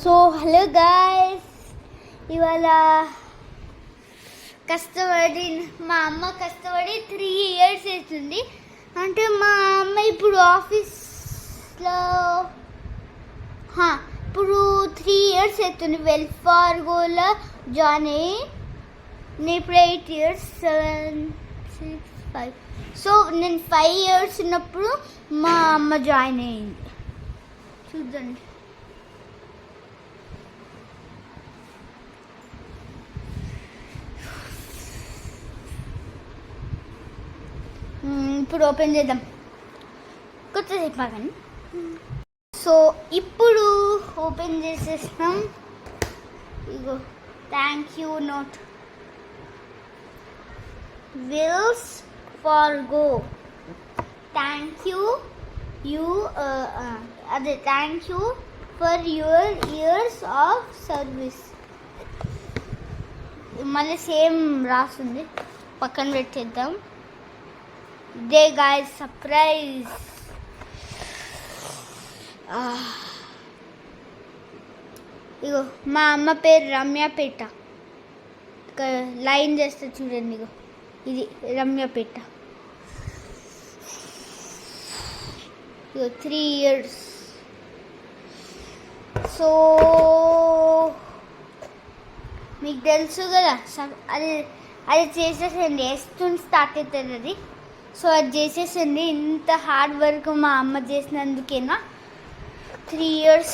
So hello guys, ఇవాళ కష్టపడి మా అమ్మ కష్టపడి 3 years అవుతుంది. అంటే మా అమ్మ ఇప్పుడు ఆఫీస్లో ఇప్పుడు 3 years అవుతుంది. వెల్స్ ఫార్గోలో జాయిన్ అయ్యి నేను ఇప్పుడు 8 years 7 6 5. సో నేను 5 years ఉన్నప్పుడు మా అమ్మ జాయిన్ అయ్యింది. చూడండి, ఇప్పుడు ఓపెన్ చేద్దాం. కొత్తసేపు కానీ సో ఇప్పుడు ఓపెన్ చేసేసినాం. ఇగో thank you note Wells Fargo. Thank you అదే thank you for your years of service. మళ్ళీ సేమ్ రాస్తుంది, పక్కన పెట్టేద్దాం. They guys surprise. ఇగో మా అమ్మ పేరు రమ్యపేట. లైన్ చేస్తే చూడండి, ఇగో ఇది రమ్యపేట. ఇగో 3 years. సో మీకు తెలుసు కదా, అది చేసేసండి. ఎస్తూ స్టార్ట్ అవుతుంది అది. సో అది చేసేసండి. ఇంత హార్డ్ వర్క్ మా అమ్మ చేసినందుకేనా 3 years